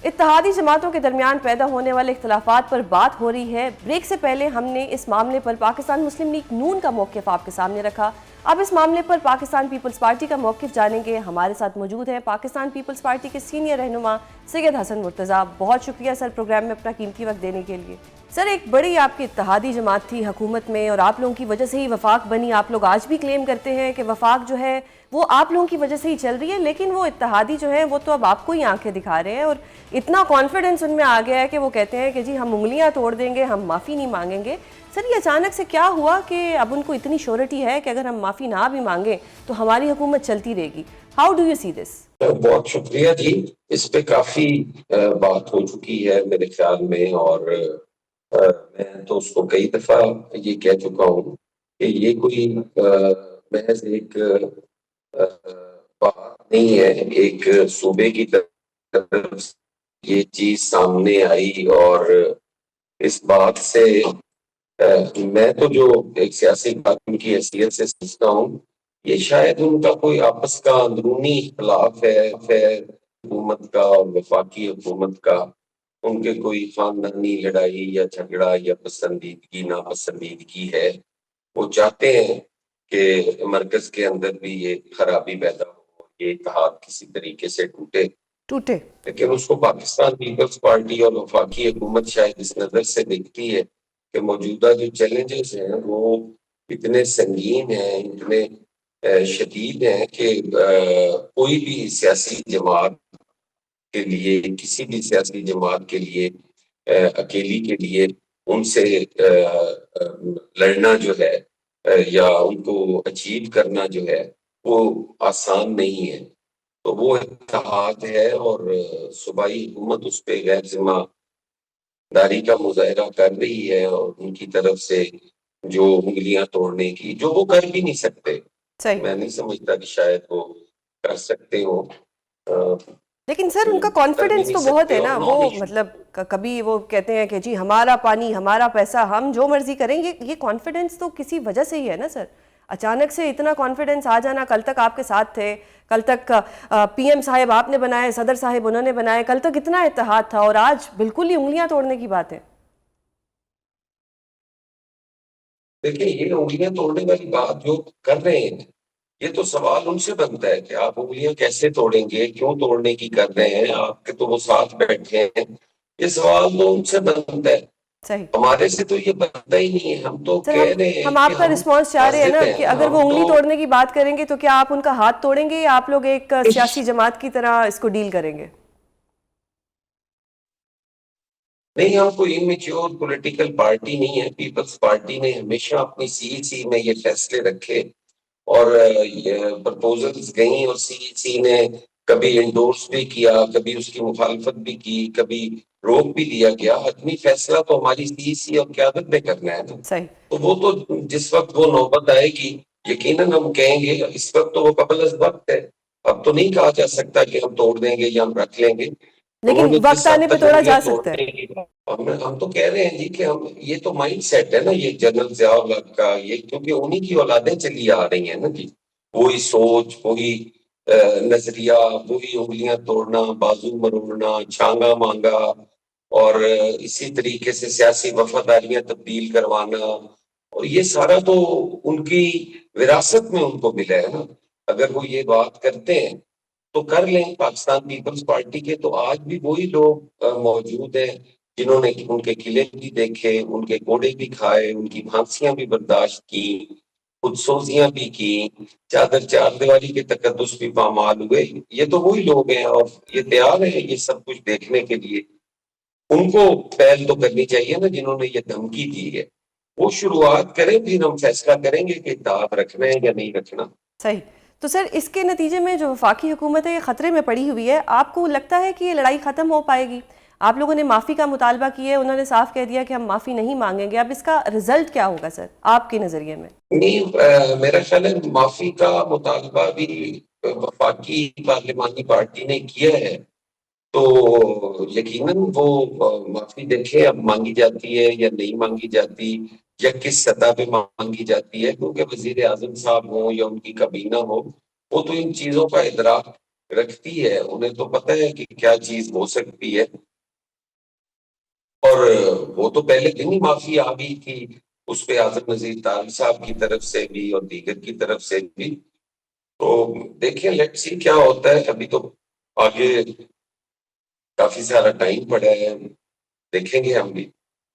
اتحادی جماعتوں کے درمیان پیدا ہونے والے اختلافات پر بات ہو رہی ہے۔ بریک سے پہلے ہم نے اس معاملے پر پاکستان مسلم لیگ نون کا موقف آپ کے سامنے رکھا۔ اب اس معاملے پر پاکستان پیپلز پارٹی کا موقف جانیں گے۔ ہمارے ساتھ موجود ہیں پاکستان پیپلز پارٹی کے سینئر رہنما سید حسن مرتضیٰ۔ بہت شکریہ سر پروگرام میں اپنا قیمتی وقت دینے کے لیے۔ سر، ایک بڑی آپ کی اتحادی جماعت تھی حکومت میں اور آپ لوگوں کی وجہ سے ہی وفاق بنی۔ آپ لوگ آج بھی کلیم کرتے ہیں کہ وفاق جو ہے وہ آپ لوگوں کی وجہ سے ہی چل رہی ہے، لیکن وہ اتحادی جو ہیں وہ تو اب آپ کو ہی آنکھیں دکھا رہے ہیں اور اتنا کانفیڈنس ان میں آ گیا ہے کہ وہ کہتے ہیں کہ جی ہم انگلیاں توڑ دیں گے، ہم معافی نہیں مانگیں گے۔ سر، یہ اچانک سے کیا ہوا کہ اب ان کو اتنی شیورٹی ہے کہ اگر ہم معافی نہ بھی مانگیں تو ہماری حکومت چلتی رہے گی؟ ہاؤ ڈو یو سی دس؟ بہت شکریہ جی، اس پہ کافی بات ہو چکی ہے میرے خیال میں، اور میں تو اس کو کئی دفعہ یہ کہہ چکا ہوں کہ یہ کوئی محض ایک بات نہیں ہے ایک صوبے کی طرف سے یہ چیز سامنے آئی، اور اس بات سے میں تو جو ایک سیاسی کارکن کی حیثیت سے سمجھتا ہوں، یہ شاید ان کا کوئی آپس کا اندرونی اختلاف ہے حکومت کا اور وفاقی حکومت کا، ان کے کوئی خاندانی لڑائی یا جھگڑا یا پسندیدگی ناپسندیدگی ہے۔ وہ چاہتے ہیں کہ مرکز کے اندر بھی یہ خرابی پیدا ہو، یہ اتحاد کسی طریقے سے ٹوٹے، لیکن اس کو پاکستان پیپلز پارٹی اور وفاقی حکومت شاید اس نظر سے دیکھتی ہے کہ موجودہ جو چیلنجز ہیں وہ اتنے سنگین ہیں، اتنے شدید ہیں کہ کوئی بھی سیاسی جماعت کے لیے، کسی بھی سیاسی جماعت کے لیے، اکیلی کے لیے ان سے لڑنا جو ہے یا ان کو اچیو کرنا جو ہے وہ آسان نہیں ہے۔ تو وہ اتحاد ہے اور صوبائی حکومت اس پہ غیر ذمہ داری کا مظاہرہ کر رہی ہے، اور ان کی طرف سے جو انگلیاں توڑنے کی جو وہ کر بھی نہیں سکتے، صحیح، میں نہیں سمجھتا کہ شاید وہ کر سکتے ہوں، لیکن سر ان کا کر بھی کانفیڈنس نہیں تو بہت سکتے، ہے اور نا، نو وہ بھی۔ مطلب کبھی وہ کہتے ہیں کہ جی ہمارا پانی ہمارا پیسہ ہم جو مرضی کریں گے۔ یہ کانفیڈنس تو کسی وجہ سے ہی ہے نا سر، اچانک سے اتنا کانفیڈنس آ جانا۔ کل تک آپ کے ساتھ تھے، کل تک پی ایم صاحب آپ نے بنائے، صدر صاحب انہوں نے بنائے، کل تک اتنا اتحاد تھا اور آج بالکل ہی انگلیاں توڑنے کی بات ہے۔ دیکھیں، یہ انگلیاں توڑنے والی بات جو کر رہے ہیں، یہ تو سوال ان سے بنتا ہے کہ آپ انگلیاں کیسے توڑیں گے، کیوں توڑنے کی کر رہے ہیں، آپ کے تو وہ ساتھ بیٹھے ہیں، یہ سوال تو ان سے بنتا ہے، صحیح ہمارے سے تو یہ بنتا ہی نہیں ہے۔ ہم تو سر، کہہ رہے ہیں ہم کہ آپ کا ہم رسپانس چاہ رہے ہیں نا حاضر ہیں، کہ اگر وہ ہم تو انگلی توڑنے کی بات کریں گے تو کیا آپ ان کا ہاتھ توڑیں گے یا آپ لوگ ایک سیاسی جماعت کی طرح اس کو ڈیل کریں گے؟ نہیں، ہم کوئی امیچیور پولیٹیکل پارٹی نہیں ہے۔ پیپلز پارٹی نے ہمیشہ اپنی سی سی میں یہ فیصلے رکھے، اور پرپوزلز گئیں، اور سی نے کبھی انڈورس بھی کیا، کبھی اس کی مخالفت بھی کی، کبھی روک بھی دیا گیا۔ حتمی فیصلہ تو ہماری سی اور قیادت نے کرنا ہے نا، صحیح، تو وہ تو جس وقت وہ نوبت آئے گی یقیناً ہم کہیں گے۔ اس وقت تو وہ قبل از وقت ہے، اب تو نہیں کہا جا سکتا کہ ہم توڑ دیں گے یا ہم رکھ لیں گے۔ انہوں لیکن نے وقت جس حد آنے پہ تک توڑا انگلیاں جا سکتا ہے۔ توڑنے کی، ہم تو کہہ رہے ہیں جی کہ ہم یہ تو مائنڈ سیٹ ہے نا، یہ جنرل ضیاء الحق کا، یہ کیونکہ انہی کی اولادیں چلی آ رہی ہیں نا جی، وہی سوچ، وہی نظریہ، وہی انگلیاں توڑنا، بازو مروڑنا، چھانگا مانگا، اور اسی طریقے سے سیاسی وفاداریاں تبدیل کروانا، اور یہ سارا تو ان کی وراثت میں ان کو ملا ہے نا۔ اگر وہ یہ بات کرتے ہیں تو کر لیں۔ پاکستان پیپلز پارٹی کے تو آج بھی وہی لوگ موجود ہیں جنہوں نے ان کے قلعے بھی دیکھے، ان کے کوڑے بھی کھائے، ان کی پھانسیاں بھی برداشت کی، خود سوزیاں بھی کی، چادر چار دیواری کے تقدس بھی پامال ہوئے۔ یہ تو وہی لوگ ہیں، اور یہ تیار ہیں یہ سب کچھ دیکھنے کے لیے۔ ان کو پہل تو کرنی چاہیے نا جنہوں نے یہ دھمکی دی ہے، وہ شروعات کریں، پھر ہم فیصلہ کریں گے کہ اتحاد رکھنا ہے یا نہیں رکھنا۔ صحیح، تو سر اس کے نتیجے میں جو وفاقی حکومت ہے یہ خطرے میں پڑی ہوئی ہے، آپ کو لگتا ہے کہ یہ لڑائی ختم ہو پائے گی؟ آپ لوگوں نے معافی کا مطالبہ کیا ہے، انہوں نے صاف کہہ دیا کہ ہم معافی نہیں مانگیں گے، اب اس کا رزلٹ کیا ہوگا سر آپ کے نظریے میں؟ نہیں، میرا خیال ہے معافی کا مطالبہ بھی وفاقی پارلیمانی پارٹی نے کیا ہے، تو یقیناً وہ معافی دیکھیں اب مانگی جاتی ہے یا نہیں مانگی جاتی، یا کس سطح پہ مانگی جاتی ہے، کیونکہ وزیر اعظم صاحب ہوں یا ان کی کابینہ ہو، وہ تو ان چیزوں کا ادراک رکھتی ہے انہیں تو پتہ ہے کہ کیا چیز ہو سکتی ہے، اور وہ تو پہلے دن ہی معافی آ گئی تھی اس پہ اعظم نذیر طارق صاحب کی طرف سے بھی اور دیگر کی طرف سے بھی. تو دیکھیں لیٹ سی کیا ہوتا ہے، ابھی تو آگے کافی سارا ٹائم پڑا ہے، دیکھیں گے ہم بھی.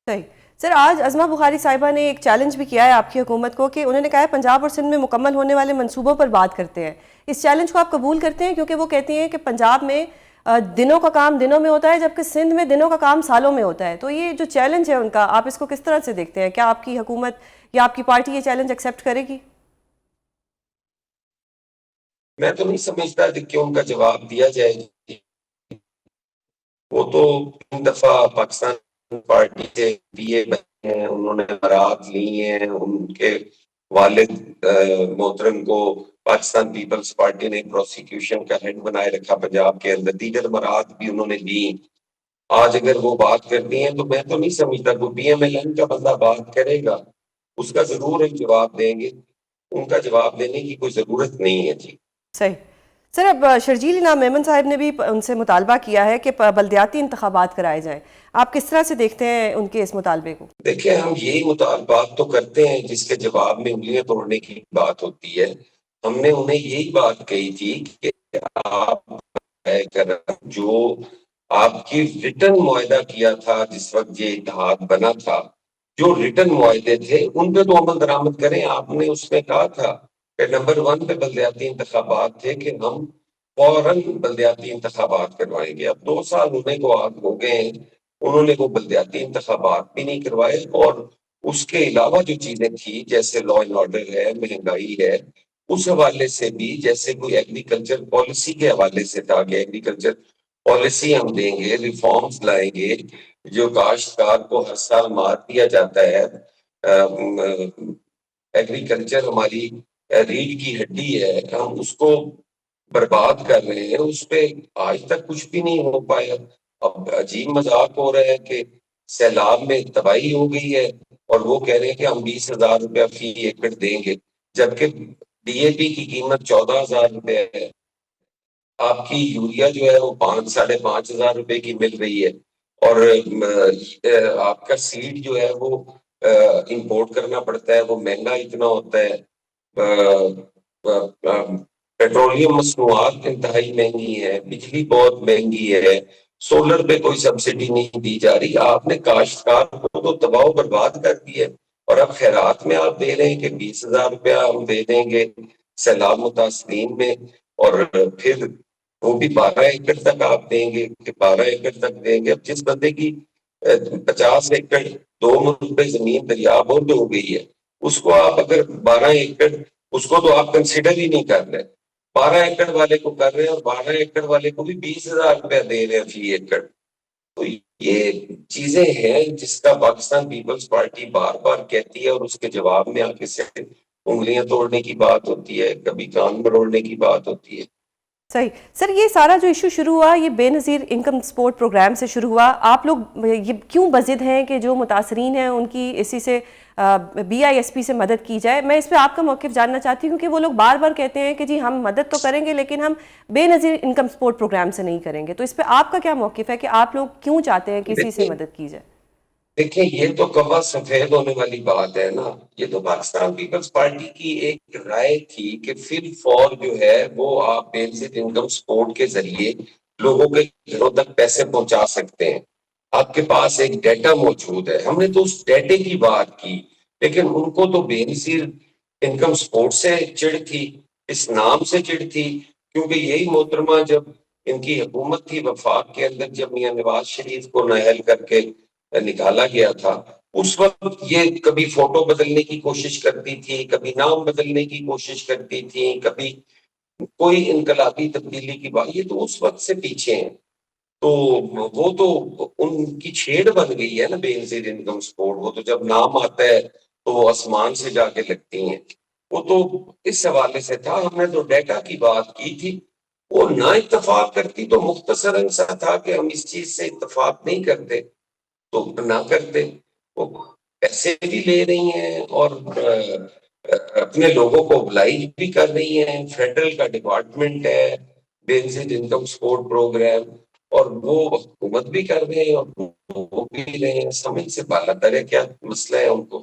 صحیح. سر آج عظمہ بخاری صاحبہ نے ایک چیلنج بھی کیا ہے آپ کی حکومت کو کہ انہوں نے کہا ہے پنجاب اور سندھ میں مکمل ہونے والے منصوبوں پر بات کرتے ہیں. اس چیلنج کو آپ قبول کرتے ہیں؟ کیونکہ وہ کہتی ہیں کہ پنجاب میں دنوں کا کام دنوں میں ہوتا ہے جبکہ سندھ میں دنوں کا کام سالوں میں ہوتا ہے. تو یہ جو چیلنج ہے ان کا، آپ اس کو کس طرح سے دیکھتے ہیں؟ کیا آپ کی حکومت یا آپ کی پارٹی یہ چیلنج ایکسیپٹ کرے گی؟ میں تو نہیں سمجھتا کہ ان کا جواب دیا جائے. وہ تو تین دفعہ پاکستان پارٹی سے پی اے بنے ہیں، انہوں نے برات لی ہیں، ان کے والد محترم کو پاکستان پیپلز پارٹی نے پروسیکیوشن کا ہیڈ بنائے رکھا پنجاب کے اندر، دیگر برات بھی انہوں نے لی. آج اگر وہ بات کرتی ہیں تو میں تو نہیں سمجھتا کوئی پی ایم ایل این کا بندہ بات کرے گا، اس کا ضرور ہم جواب دیں گے. ان کا جواب دینے کی کوئی ضرورت نہیں ہے. جی صحیح. سر اب شرجیل انعام میمن صاحب نے بھی ان سے مطالبہ کیا ہے کہ بلدیاتی انتخابات کرائے جائیں. آپ کس طرح سے دیکھتے ہیں ان کے اس مطالبے کو؟ دیکھیں ہم یہی مطالبات تو کرتے ہیں جس کے جواب میں انگلیاں توڑنے کی بات ہوتی ہے. ہم نے انہیں یہی بات کہی تھی کہ آپ جو آپ کی ریٹن معاہدہ کیا تھا جس وقت یہ اتحاد بنا تھا، جو ریٹن معاہدے تھے ان پہ تو عمل درآمد کریں. آپ نے اس میں کہا تھا کہ نمبر 1 پہ بلدیاتی انتخابات تھے کہ ہم فوراً بلدیاتی انتخابات کروائیں گے. اب 2 سال ہونے کو آگ ہو گئے ہیں، انہوں نے وہ بلدیاتی انتخابات بھی نہیں کروائے. اور اس کے علاوہ جو چیزیں تھی جیسے لا اینڈ آرڈر ہے، مہنگائی ہے، اس حوالے سے بھی جیسے کوئی ایگریکلچر پالیسی کے حوالے سے تھا کہ ایگریکلچر پالیسی ہم دیں گے، ریفارمز لائیں گے، جو کاشتکار کو ہر سال مار دیا جاتا ہے. ایگریکلچر ہماری ریڑھ کی ہڈی ہے، ہم اس کو برباد کر رہے ہیں، اس پہ آج تک کچھ بھی نہیں ہو پایا. اب عجیب مذاق ہو رہا ہے کہ سیلاب میں تباہی ہو گئی ہے اور وہ کہہ رہے ہیں کہ ہم 20,000 روپیہ فی ایکڑ دیں گے، جبکہ ڈی اے پی کی قیمت 14,000 روپے ہے. آپ کی یوریا جو ہے وہ 5,500 روپے کی مل رہی ہے، اور آپ کا سیڈ جو ہے وہ امپورٹ کرنا پڑتا ہے، وہ مہنگا اتنا ہوتا ہے. پیٹرولیم مصنوعات انتہائی مہنگی ہے، بجلی بہت مہنگی ہے، سولر پہ کوئی سبسڈی نہیں دی جا رہی. آپ نے کاشتکار کو تو تباہ و برباد کر دی ہے، اور اب خیرات میں آپ دے رہے ہیں کہ 20,000 روپیہ ہم دے دیں گے سیلاب متاثرین میں، اور پھر وہ بھی 12 ایکڑ تک آپ دیں گے کہ 12 ایکڑ تک دیں گے. اب جس بندے کی 50 ایکڑ 2 مربع زمین دریابند ہو گئی ہے، اس کو آپ اگر 12 ایکڑ، اس کو تو آپ کنسیڈر ہی نہیں کر رہے. 12 ایکڑ والے کو کر رہے ہیں، اور 12 ایکڑ والے کو بھی 20,000 روپیہ دے رہے ہیں فی ایکڑ. تو یہ چیزیں ہیں جس کا پاکستان پیپلز پارٹی بار بار کہتی ہے، اور اس کے جواب میں آ کے صرف انگلیاں توڑنے کی بات ہوتی ہے، کبھی کان مروڑنے کی بات ہوتی ہے. صحیح. سر یہ سارا جو ایشو شروع ہوا یہ بے نظیر انکم سپورٹ پروگرام سے شروع ہوا. آپ لوگ یہ کیوں بضد ہیں کہ جو متاثرین ہیں ان کی اسی سے بی آئی ایس پی سے مدد کی جائے؟ میں اس پہ آپ کا موقف جاننا چاہتی ہوں، کیونکہ وہ لوگ بار بار کہتے ہیں کہ جی ہم مدد تو کریں گے لیکن ہم بے نظیر انکم سپورٹ پروگرام سے نہیں کریں گے. تو اس پہ آپ کا کیا موقف ہے کہ آپ لوگ کیوں چاہتے ہیں کہ اسی سے مدد کی جائے؟ دیکھیں یہ تو کبا سفید ہونے والی بات ہے نا. یہ تو پاکستان پیپلز پارٹی کی ایک رائے تھی کہ فی الفور جو ہے وہ آپ بے نظیر انکم سپورٹ کے ذریعے لوگوں کے گھروں تک پیسے پہنچا سکتے ہیں. آپ کے پاس ایک ڈیٹا موجود ہے، ہم نے تو اس ڈیٹے کی بات کی، لیکن ان کو تو بے نظیر انکم سپورٹ سے چڑ تھی، اس نام سے چڑ تھی. کیونکہ یہی محترمہ جب ان کی حکومت تھی وفاق کے اندر، جب میاں نواز شریف کو نااہل کر کے نکالا گیا تھا، اس وقت یہ کبھی فوٹو بدلنے کی کوشش کرتی تھی، کبھی نام بدلنے کی کوشش کرتی تھی، کبھی کوئی انقلابی تبدیلی کی بات. یہ تو اس وقت سے پیچھے ہیں. تو وہ تو ان کی چھیڑ بن گئی ہے نا بے نظیر انکم سپورٹ. وہ تو جب نام آتا ہے تو وہ آسمان سے جا کے لگتی ہیں. وہ تو اس حوالے سے تھا. ہم نے تو ڈیٹا کی بات کی تھی. وہ نہ اتفاق کرتی تو مختصراً سا تھا کہ ہم اس چیز سے اتفاق نہیں کرتے تو نہ کرتے. وہ پیسے بھی لے رہی ہیں اور اپنے لوگوں کو بلائی بھی کر رہی ہیں. فیڈرل کا ڈپارٹمنٹ ہے، بیسڈ انکم سپورٹ پروگرام، اور وہ حکومت بھی کر رہے ہیں اور وہ بھی رہے ہیں، سمجھ سے بالا تر ہے کیا مسئلہ ہے ان کو.